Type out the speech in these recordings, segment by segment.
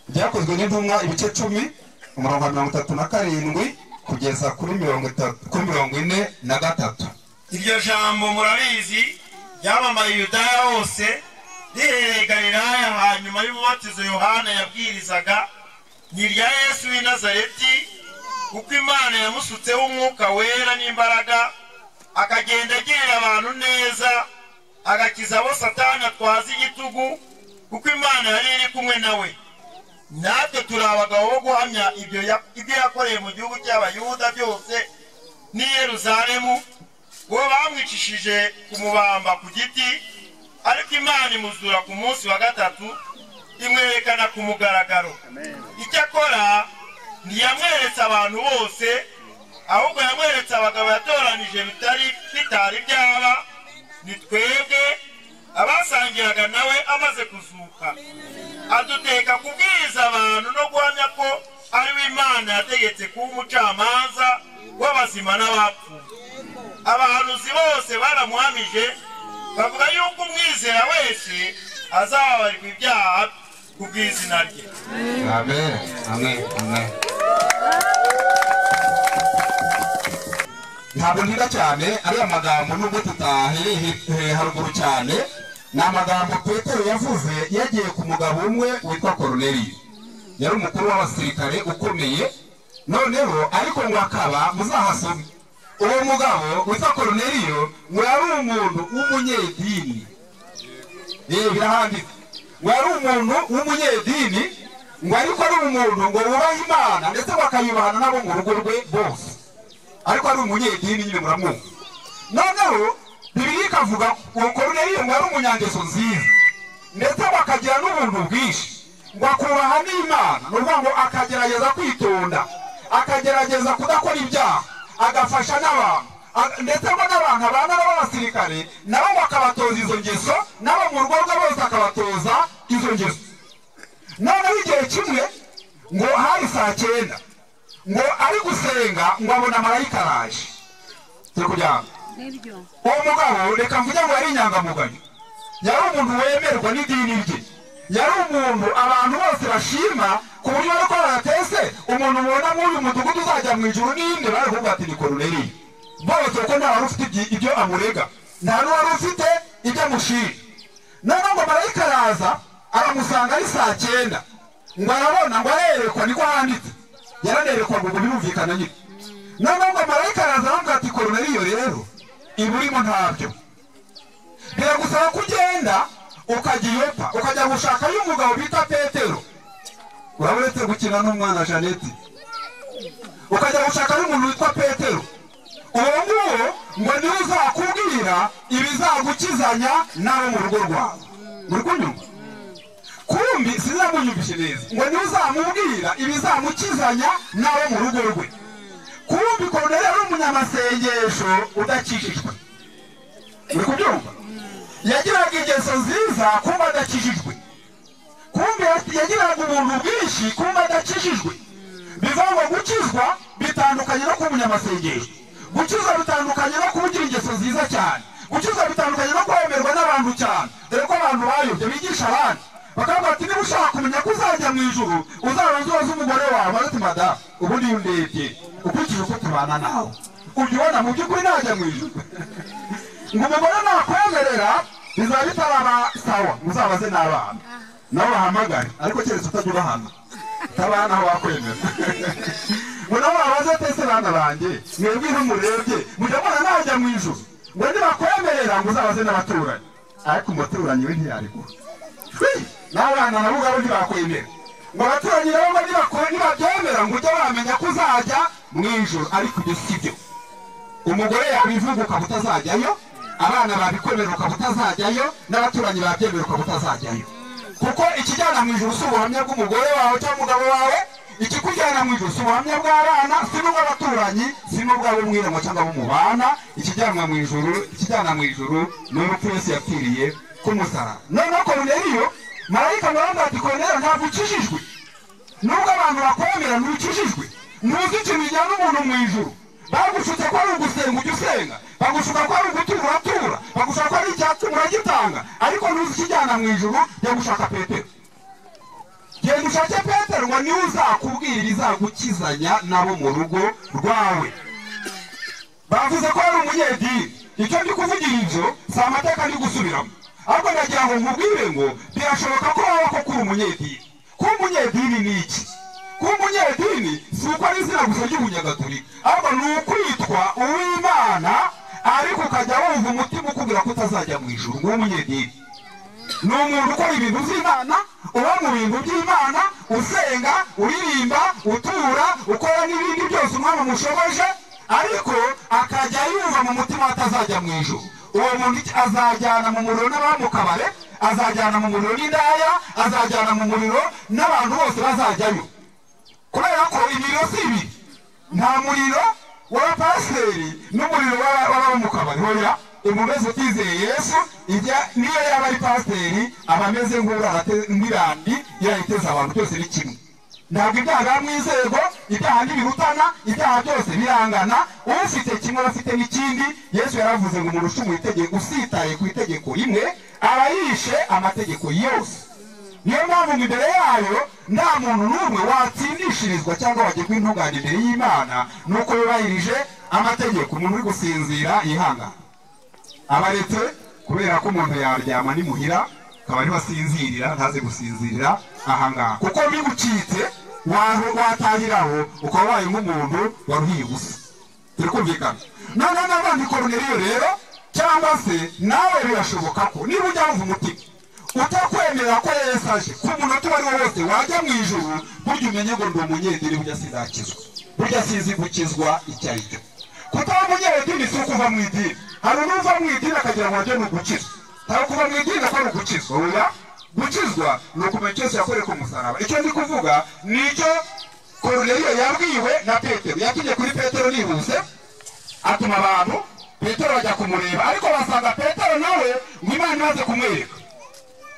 byakozwe n'intumwa ibice 10 umurongo wa 37 kugeza kuri 43. Iryo jambo murabizi ryamamaye Yudaya hose rihereye Galilaya hanyuma y'umubatizo Yohana yabwirizaga ni irya Yesu w'i Nazareti, kuko Imana yamusutseho umwuka wera n'imbaraga, akagenda agirira abantu neza, agakiza abo Satani atwaza igitugu, kuko Imana yari iri kumwe nawe. Natwe turi abagabo bo guhamya ibyo yakoreye mu gihugu cy'Abayuda byose n'i Yerusalemu, uwo bamwicishije kumubamba ku giti, ariko Imana imuzura ku munsi wa gatatu, imwerekana ku mugaragaro. Icyakora ntiyamweretse abantu bose, ahubwo yamweretse abagabo yatoranije bitari byaba, ni twebwe abasangiraga nawe amaze kuzuka. Aduteka kubwiriza abantu no guhamya ko ari we Imana yategetse kuba umucamanza w'abazima n'abapfuye. Abahanuzi bose baramuhamije, bavuga yuko umwizera wese azababarirwa ibyaha kubw'izina rye. Amen. Amen. Amen. Ntabwo ntinda cyane ari amagambo nubwo tutahereye haruguru cyane, ni amagambo Petero yavuze yagiye ku mugabo umwe witwa Koruneliyo. Yari umukuru w'abasirikare ukomeye, noneho ariko ngo akaba muzahasome uwo mugabo witwa Koruneliyo ngo yari umuntu w'umunyedini. Birahanditse ngo yari umuntu w'umunyedini, ngo ariko ari umuntu ngo wubaha Imana ndetse bakayubahana nabo mu rugo rwe bose, ariko ari umunyedini nyine muramwumva. Noneho Bibiliya ikavuga ngo Koruneliyo ngo yari umunyangeso nziza ndetse bakagira n'ubuntu bwinshi, ngo akubaha n'Imana, n'uvuga ngo akagerageza kwitonda, akagerageza kudakora ibyaha, agafasha n'abantu, ndetse ngo n'abantu abana n'abasirikare nabo bakabatoza izo ngeso, nabo mu rugo rwe bose akabatoza izo ngeso. Noneho igihe kimwe ngo hari saa 9 ngo ari gusenga ngo abona marayika araje. Turi kujyana uwo mugabo reka mvuge ngo yari inyangamugayo, yari umuntu wemerwa n'idini rye, yari umuntu abantu bose bashima, ku buryo ariko baratese umuntu mubona muri uyu mudugudu uzajya mu ijuru n'inde bari kuvuga ati ni Koruneliyo bose, kuko nta wari ufite ibyo amurega, nta n'uwari ufite ibyo amushira. Noneho ngo marayika araza aramusanga ari saa 9 ngo arabona ngo arerekwa, niko handitse yaranerekwa ngo birumvikana nyine. Noneho ngo marayika araza aravuga ati Koruneliyo rero iburimo ntabyo, biragusaba kugenda ukajya Yopa ukajya gushakayo umugabo bita Petero. Urabonetse gukina n'umwana Janete, ukajya gushakayo umuntu witwa Petero. Uwo nguwo ngo niwe uzakubwira ibizagukizanya n'abo mu rugo rwawe. Muri kunyumva? Kumbi sizamunyumvishe neza, ngo niwe uzamubwira ibizamukizanya n'abo mu rugo rwe. Kumbi Koruneliyo ari umunyamasengesho udakijijwe. Muri kubyumva? Yagiraga ingeso nziza kumba adakijijwe. Kumbi yagiraga ubuntu bwinshi kumba adakijijwe. Bivuga ngo gukizwa bitandukanye no kuba umunyamasengesho, gukizwa bitandukanye no kugira ingeso nziza cyane, gukizwa bitandukanye no kwemerwa n'abantu cyane. Dore ko abantu bayobye bigisha abandi bakavuga ati niba ushaka kumenya ko uzajya mu ijuru uzabanza ubaze umugore wawe ati madamu ubundi iyo ndebye ukurikije uko tubana nawe ujya ubona mu by'ukuri najya mu ijuru. Ngo umugore nakwemerera bizaba bitaraba sawa, muzabaze n'abana nabo bahamagare, ariko keretse utajya ubahana utabana aho wakwemera. Ngo nabo babaze tese bana banjye mwebwe iyo murebye mujya mubona najya mu ijuru, ngo nibakwemerera ngo uzabaze n'abaturanyi, ariko umuturanyi we ntiyarigura. N'abana nabo ubwabo ntibakwemera, ngo abaturanyi nabo nibabyemera ngo ujye wamenya ko uzajya mu ijuru, ariko ibyo si byo. Umugore yabivuga ukaba utazajyayo, abana babikwemera ukaba utazajyayo, n'abaturanyi babyemera ukaba utazajyayo. Kuko ikijyana mu ijuru si ubuhamya bw'umugore wawe cyangwa umugabo wawe, ikikujyana mu ijuru si ubuhamya bw'abana, si n'ubw'abaturanyi, si n'ubw'abo mwiremo cyangwa abo mubana. Ikijyana mu ijuru ni urupfu Yesu yapfiriye ku musaraba. Noneho Koruneliyo marayika aravuga ati Koruneliyo ntabwo ukijijwe, nubwo abantu bakwemera ntukijijwe, ntuzi ikintu kijyana umuntu mu ijuru. Bagushutse ko ari ugusenga ujya usenga, bagushuka ko ari ugutura uratura, bagushuka ko ari icyatsi uragitanga, ariko ntuzi ikijyana mu ijuru yo gushaka Petero. mushake Petero ngo niwe uzakubwira ibizagukizanya nabo mu rugo rwawe. Bavuze ko ari umunyedini. Icyo ndi kuvugira ibyo si amateka ndi gusubiramo, ahubwo ndagira ngo nkubwire ngo birashoboka ko waba ko kuri umunyedini. Kuba umunyedini ni iki? Kuba umunyedini si uko ari izina gusa ry'ubunyagatolika, ahubwo ni ukwitwa uw'Imana ariko ukajya wumva umutima ukubwira ko utazajya mu ijuru. Nguwo umunyedini ni umuntu ukora ibintu by'Imana, uba mu bintu by'Imana, usenga, uririmba, utura, ukora n'ibindi byose umwami amushoboje, ariko akajya yumva mu mutima atazajya mu ijuru. Uwo muntu azajyana mu muriro n'abamukabare, azajyana mu muriro n'indaya, azajyana mu muriro n'abantu bose bazajyayo, kubera ko imiriro si ibiri. Nta muriro w'abapasiteri n'umuriro w'abamukabare. Hoya, umuntu wese utizeye Yesu niyo yaba ari pasiteri aba ameze nk'irandi yayiteza abantu byose ni kimwe. Ntabwo ibyaha mu inzego, ibyaha ntibirutana, ibyaha byose birangana, ufite kimwe afite n'ikindi. Yesu yaravuze ngo umuntu ucumuye itegeko usitaye ku itegeko rimwe aba yishe amategeko yose. Niyo mpamvu imbere yayo nta muntu n'umwe watsindishirizwa cyangwa wagirwa intungane imbere y'Imana nuko yubahirije amategeko. Umuntu uri gusinzira yihangana abaretse, kubera ko umuntu yaryama nimuhira akaba ariho asinzirira, ntaze gusinzirira ahangaha, kuko bigucitse watahiraho ukaba wabaye nk'umuntu waruhiye gusa. Turi kumvikana? None n'abandi Koruneliyo rero, cyangwa se nawe birashoboka ko niba ujya wumva umutima utakwemera ko Yesu aje ku munota uwo ari wo wose wajya mu ijuru, burya umenye ngo ndi umunyedini, burya sinzakizwa, burya sinzi gukizwa icyo ari cyo. Kutaba umunyedini si ukuva mu idini. Hari n'uva mu idini akagira ngo ajye ni ugukizwa. Ntabwo kuva mu idini ko ari ugukizwa. Oya, gukizwa ni ukumenya icyo Yesu yakoreye ku musaraba. Icyo ndi kuvuga ni icyo Koruneliyo yabwiwe na Petero. Yatumye kuri Petero nihuse, atuma abantu, Petero bajya kumureba, ariko basanga Petero nawe ngo Imana imaze kumwereka.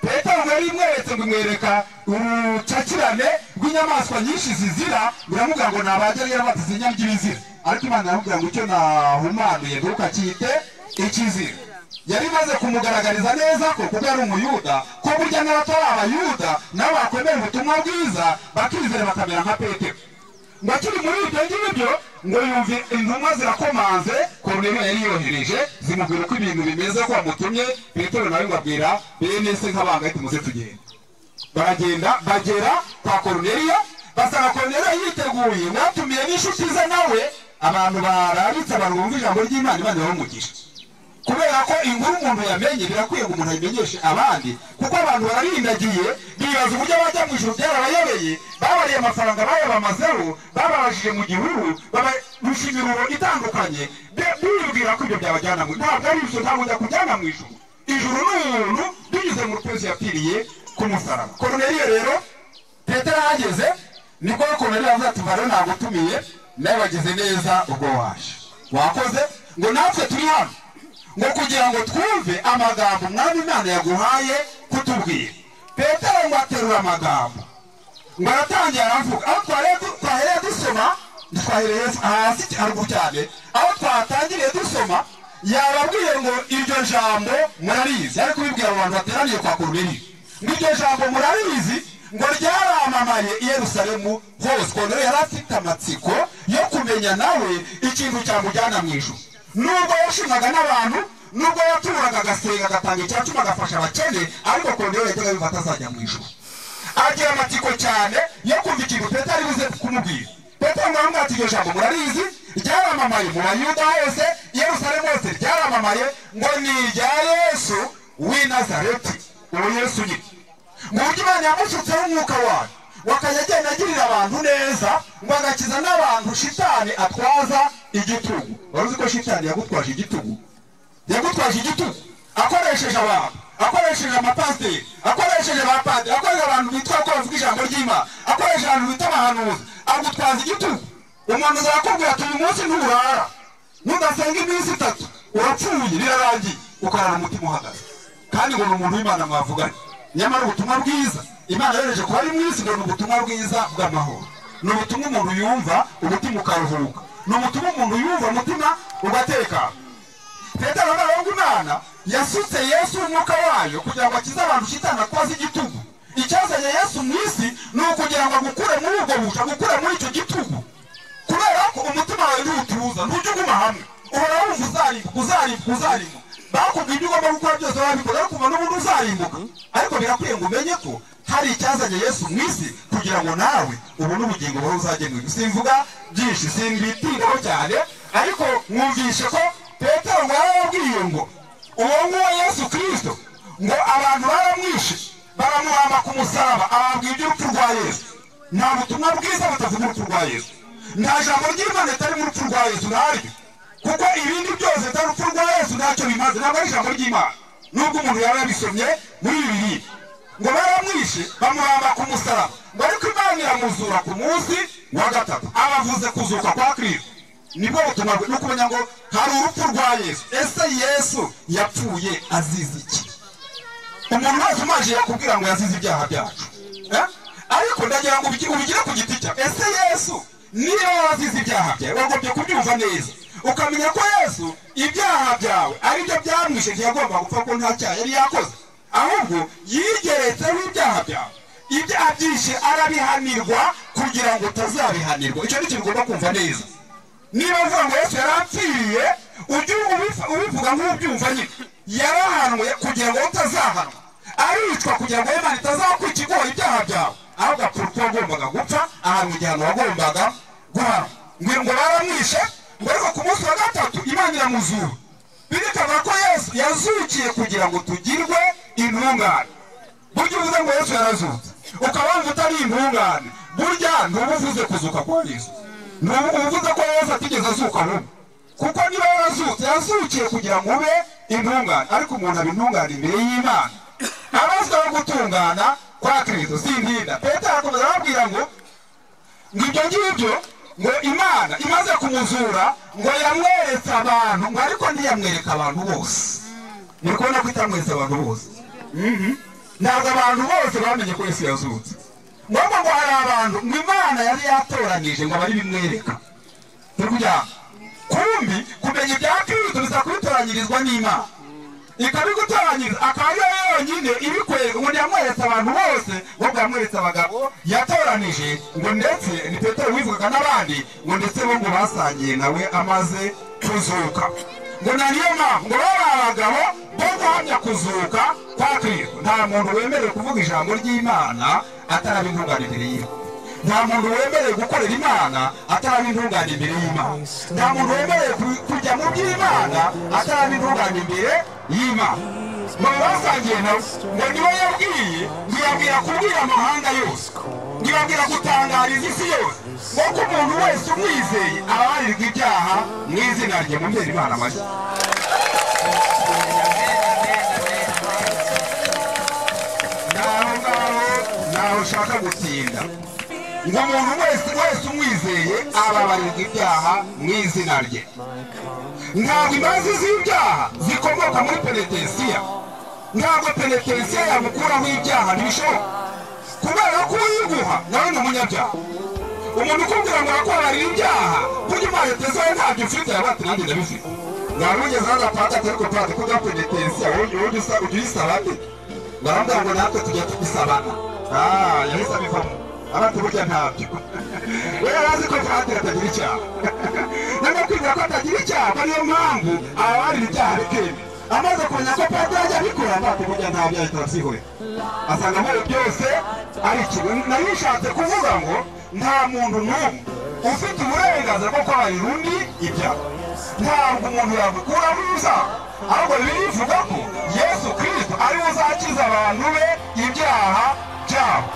Petero ngo yari imweretse ngo imwereka urucakirane rw'inyamaswa nyinshi zizira, biramubwira ngo nabajya yarabatiza inyama ry'ibizira, ariko Imana iramubwira ngo icyo nahumanuye ntukacyite ikizira. Yari imaze kumugaragariza neza ko kuko yari umuyuda, ko burya n'abatari abayuda nabo bakwemera ubutumwa bwiza bakizera bakamera nka Petero. Ngo akiri muri ibyo ngibyo ngo yumve intumwa zirakomanze Koruneliyo yari yohereje zimubwira ko ibintu bimeze ko bamutumye. Petero nawe ngo abwira bene se nk'abanga tumuze tugenda. Baragenda bagera kwa Koruneliyo, basanga Koruneliyo yiteguye, natumiye n'inshuti ze nawe, abantu barabitse abantu bumva ijambo ry'Imana, Imana ibamugisha. Kubera ko inkuru umuntu yamenye birakwiye ngo umuntu ayimenyeshe abandi, kuko abantu bararindagiye bibaza uburyo bajya mu ijuru byarabayobeye, babariye amafaranga bayabamazeho, bababajije mu gihuru, babarusha imiruro itandukanye, bibwira ko ibyo byabajyana mu ijuru. Ntabwo ari ibyo, ntabwo ujya kujyana mu ijuru. Ijuru ni umuntu binyuze mu rupezi yapfiriye ku musaraba. Koruneliyo rero Petero ahageze niko Koruneliyo avuga ati mva rero nagutumiye, nawe wagize neza ubwo waje, wakoze ngo natwe turi hano ngo kugira ngo twumve amagambo Umwami Imana yaguhaye kutubwira. Petero ngo aterura amagambo ngo aratangira aravuga. Aho twahereye dusoma, twahereye hasi haruguru cyane, aho twatangiriye dusoma yababwiye ngo iryo jambo murarizi. Ari kubibwira abantu bateraniye kwa Koruneliyo ngo iryo jambo murarizi, ngo ryaramamaye i Yerusalemu hose. Koruneliyo yari afite amatsiko yo kumenya nawe ikintu cyamujyana mu ijuru. Nubwo yashimaga n'abantu, nubwo yaturaga agasenga agatanga icya cumi agafasha abakene, ariko Koruneliyo yajyaga yumva atazajya mu ijuru. Agira amatsiko cyane yo kumva ikintu Petero ari buze kumubwira. Petero ngo aramubwira ati iryo jambo murarizi, ryaramamaye mu Bayuda hose, i Yerusalemu hose ryaramamaye, ngo ni irya Yesu w'i Nazareti. Uwo Yesu nyine ngo uburyo Imana yamushutseho umwuka wayo, wakajya agenda agirira abantu neza, ngo agakiza n'abantu shitani atwaza igitugu. Wari uzi ko shitani yagutwaje igitugu? Yagutwaje igitugu akoresheje abantu, akoresheje amapasiteri, akoresheje abapadiri, akoresheje abantu bitwa ko bavuga ijambo ry'Imana, akoresheje abantu bita abahanuzi, agutwaza igitugu. Umuntu azakubwira ati uyu munsi nturara, nudasenga iminsi 3 urapfuye, birarangiye, ukarara umutima uhagaze. Kandi ngo ni umuntu w'Imana mwavuganye. Nyamara ubutumwa bwiza Imana yohereje kuba ari mwisi, ngo ni ubutumwa bwiza bw'amahoro. Ni ubutumwa umuntu yumva umutima ukaruhuka, ni ubutumwa umuntu yumva umutima ugatekana. Petero aravuga ngo Imana yasutse Yesu umwuka wayo kugira ngo akize abantu shitani atwaza igitugu. icyazanye Yesu mu isi ni ukugira ngo agukure muri ubwo buca, agukure muri icyo gitugu, kubera ko umutima wawe ntutuza, ntujya uguma hamwe, uhora wumva uzarimbuka. Bakubwiye ibyo ugomba gukora byose wabikora, ariko uba n'ubundi uzarimbuka. Ariko birakwiye ngo umenye ko hari icyazanye Yesu mu isi kugira ngo nawe ubone ubugingo buhoraho uzajye mu ijuru. Simvuga byinshi, simbitindaho cyane, ariko mwumvishe ko Petero ngo yarababwiye ngo uwo nguwo Yesu Kristo ngo abantu baramwishe baramuhamba ku musaraba, ababwira iby'urupfu rwa Yesu. Nta butumwa bwiza butavuga urupfu rwa Yesu, nta jambo ry'Imana ritari mu rupfu rwa Yesu ntaryo, kuko ibindi byose bitari urupfu rwa Yesu ntacyo bimaze, ntabwo ari ijambo ry'Imana. Nubwo umuntu yaba yabisomye muri Bibiliya ngo baramwishe bamuhamba ku musaraba, ngo ariko Imana iramuzura ku munsi wa gatatu. Abavuze kuzuka kwa Kristo nibwo butumwa bwe, no kumenya ngo hari urupfu rwa Yesu. Ese Yesu yapfuye azize iki? Umuntu wese umaje yakubwira ngo yazize ibyaha byacu, ariko ndagira ngo ubigire ku giti cyawe. Ese Yesu niba wazize ibyaha byawe wagombye kubyumva neza, ukamenya ko Yesu ibyaha byawe ari byo byamwishe. Ntiyagomba gupfa ko nta cyaha yari yakoze, ahubwo yigeretseho ibyaha byawe. Ibyaha byinshi arabihanirwa kugira ngo utazabihanirwa. Icyo ni ikintu ugomba kumva neza. Niba uvuga ngo Yesu yarapfiriye, ujye ubivuga nk'ubyumva nyine. Yarahanwe kugira ngo utazahanwa, aricwa kugira ngo Imana itazakwica igora ibyaha byawe, ahubwo apfa urupfu wagombaga gupfa, ahanwa igihano wagombaga guhanwa. Ngo baramwishe, ngo ariko ku munsi wa gatatu Imana iramuzura. Birikana ko Yesu yazukiye kugira ngo tugirwe intungane. Burya uvuze ngo Yesu yarazutse ukaba wumva utari intungane, burya ntuba uvuze kuzuka kwa Yesu, ntuba uvuze ko Yesu atigeze azuka vuba. Kuko niba yarazutse yazukiye kugira ngo ube intungane, ariko umuntu aba intungane imbere y'Imana. Abazwa no gutungana kwa Kristo sindinda. Petero akomeza arababwira ngo ibyo ngibyo ngo Imana imaze kumuzura ngo yamweretse abantu, ngo ariko ntiyamwereka abantu bose. Muri kubona ko itamweretse abantu bose? Ntabwo abantu bose bamenye ko Yesu yazutse. Ngombwa ngo hari abantu ngo Imana yari yatoranije ngo bari bimwereka. Turkujya kumbi kumenya ibya Kristo bisa kubitoranyirizwa n'Imana, ikabigutoranyiriza akaba ariyo yonyine ibikwereka. Ngo yamweretse abantu bose, ngo yamweretse abagabo yatoranije, ngo ndetse ni Petero wivugaga n'abandi, ngo ndetse bo ngo basangiye nawe amaze kuzuka. Ngo niyo mpamvu ngo baba abagabo bo guhamya kuzuka kwa Kristo. Nta muntu wemerewe kuvuga ijambo ry'Imana ataraba intungane imbere y'Imana. Nta muntu wemerewe gukorera Imana ataraba intungane imbere y'Imana. Nta muntu wemerewe kujya mu by'Imana ataraba intungane imbere y'Imana. Ngo basangiye nawe, ngo niwe yabwiye, ntiyabwira kubwira amahanga yose, ntiyabwira gutangariza isi yose, ngo ko umuntu wese umwizeye ababarirwa ibyaha mu izina rye. Mu mbere Imana amashyi. Naho ushaka gutinda, ngo umuntu wese umwizeye ababarirwa ibyaha mu izina rye. Ntabwo imbabazi z'ibyaha zikomoka muri penetensiya, ntabwo penetensiya yamukuraho ibyaha, ntibishoboka, kubera ko uyiguha nawe ni umunyabyaha. Umuntu ukubwira ngo arakubabarira ibyaha, kurya Imana tezawe ntabyo ufite, yabati nanjye ndabifite. Ntabugeze hano apata ariko pata ko penetensiya ujya uyisaba nde? Barambwira ngo natwe tujya tubisabana. Yahise abivamo, abandi burya ntabyo. We yarazi ko Padiri atagira icyaha, ntabwo kwibwira ko atagira icyaha, niyo mpamvu ababarira ibyaha bikemera. Amaze kumenya ko Padiri ajya abikora, abandi burya ntabyo, ahita arabyihorera, asanga muri byose ari ikintu. Nari nishatse kuvuga ngo nta muntu n'umwe ufite uburenganzira bwo kubabarira undi ibyaha. Ntabwo umuntu yagukuraho ibyaha, ahubwo Bibiliya ivuga ko Yesu Kristo ariwe uzakiza abantu be ibyaha byabo.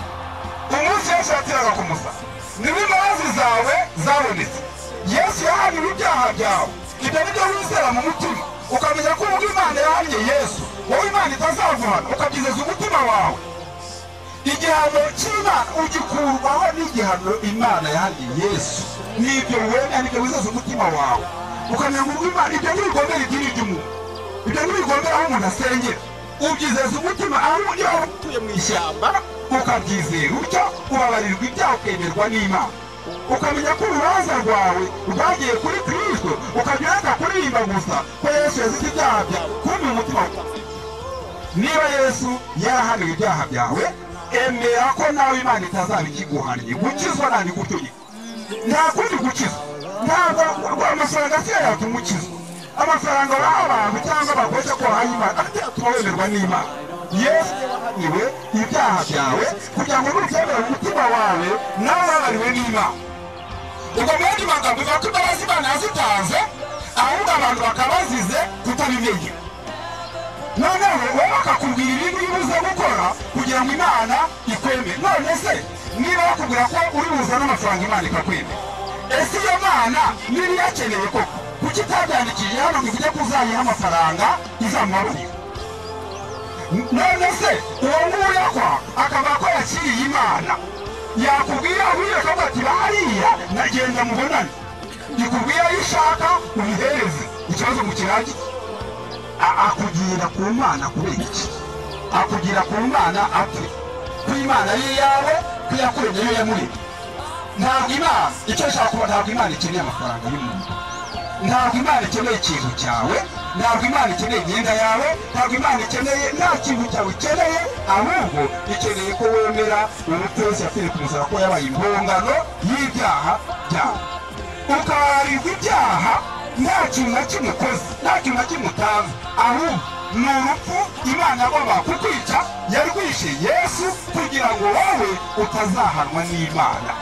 Umunsi Yesu yatiraga ku musaraba niba imbabazi zawe zabonetse. Yesu yahaniwe ibyaha byawe. Ibyo ni byo wizera mu mutima, ukamenya ko ubwo Imana yahannye Yesu, wowe Imana itazaguhana, ukabyizeza umutima wawe. Igihano cy'Imana ugikurwaho n'igihano Imana yahannye Yesu. Nibyo wemera, nibyo wizeza umutima wawe, ukamenya ngo Imana ibyo ntibigombera idini ry'umuntu, ibyo ntibigombera aho umuntu asengera. Ubyizeza umutima, aho niba utuye mu ishyamba ukabyizera utyo, ubabarirwa ibyaha ukemerwa n'Imana. Ukamenya ko urubanza rwawe rwagiye kuri Kristo, ukajya ureka kuririmba gusa ko Yesu yazize ibyaha byawe, kumva umutima wawe. Niba Yesu yarahaniwe ibyaha byawe, emera ko nawe Imana itazaba ikiguhariye. Gukizwa nta gutyo nta kundi gukizwa, ntabwo amafaranga se yatuma ukizwa. Amafaranga baha abantu cyangwa bakoresha ko bahaye Imana atuma wemerwa n'Imana. Yesu niwe ibyaha byawe kugira ngo nubyemera mu mutima wawe nawe wabariwe n'Imana. Ubwo mu yandi magambo bivuga ko imbabazi Imana yazitanze, ahubwo abantu bakabazize kutabimenya. Noneho wowe bakakubwira ibintu ubuze gukora kugira ngo Imana ikwemere. None se niba bakubwira ko uri buzane amafaranga Imana ikakwemera, ese iyo Mana niba iyakeneye koko kuki itabyandikije hano ngo ujye kuzayiha amafaranga izamubarurira? None se uwo nguwo yakwa akavuga ko yakiriye Imana, yakubwira uriya akavuga ati bariya nagenda mubonane, ikubwira ayo ishaka ubihereze, ikibazo mu kiragi. Akugira ku Mana kubera iki? Akugira ku Mana ate ko Imana ari iyawe, ko yakuremye yo yamuremye. Ntabwo Imana icyo ashaka kuba, ntabwo Imana ikeneye amafaranga y'umuntu, ntabwo Imana ikeneye ikintu cyawe, ntabwo Imana ikeneye imyenda yawe, ntabwo Imana ikeneye nta kintu cyawe ikeneye, ahubwo ikeneye ko wemera urupfu Yesu yapfiriye ku musaraba, ko yabaye impongano y'ibyaha byawe, ukabarirwa ibyaha nta kintu na kimwe ukoze, nta kintu na kimwe utanze, ahubwo ni urupfu Imana yagombaga kukwica, yarwishe Yesu kugira ngo wowe utazahanwa n'Imana.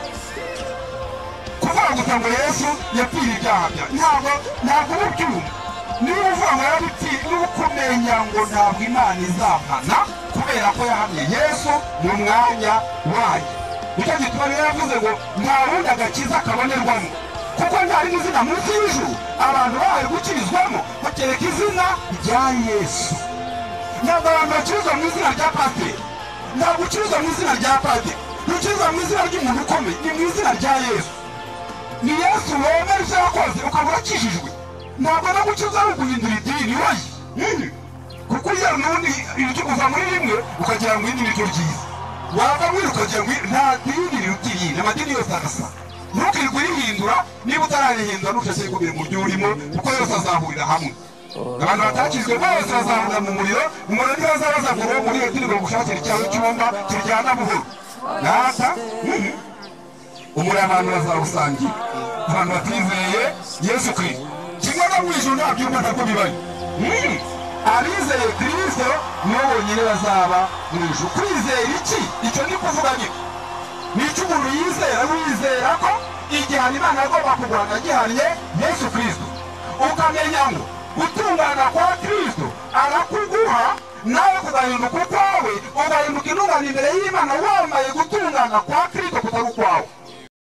Kuvuga gusa ngo Yesu yapfiriye ibyaha byawe ntabwo ubyumva. Niba uvuga ngo yarabipfiriye, niba ukumenya ngo ntabwo Imana izahana kubera ko yahamye Yesu mu mwanya wayo. Nicyo gituma rero yavuze ngo nta wundi agakiza kabonerwamo, kuko nta rindi zina munsi y'ijuru abantu bahaye gukirizwamo bakereka izina rya Yesu. Ntabwo abantu bakirizwa mu izina rya pasiteri, ntabwo ukirizwa mu izina rya padiri, ukirizwa mu izina ry'umuntu ukomeye, ni mu izina rya Yesu. Ni Yesu wemera ibyo yakoze ukaba urakijijwe. Ntabwo no gukiza ari uguhindura idini woye, kuko iyo n'ubundi uva muri rimwe ukagira ngo irindi niryo ryiza, wava muri ukagira ngo nta dini riruta irindi, amadini yose agasa. Ntukirirwe urihindura, niba utararihindura ntushake ko biri mu byo urimo, kuko yose azahurira hamwe. Abantu batakizwe bose bazahurira mu muriro, umuriro ntibazabaza ngo uwo muri iyo dini ngo gushakira icyawe cyumba kiryana buhoro. Nata umuriro abantu bazawusangira, abantu batizeye Yesu Kristo. Kimwe no mu ijuru nta byumba ntabwo bibaye. Abizeye Kristo nibo bonyine bazaba mu ijuru. Kwizera iki? Icyo ni kuvuga nyine nicyo umuntu yizera, wizera ko igihano Imana yagomba kurwanya gihannye Yesu Kristo, ukamenya ngo gutungana kwa Kristo arakuguha, nawe kugahinduka ukwawe, ugahinduka intungane imbere y'Imana wambaye gutungana kwa Kristo kutari ukwawe.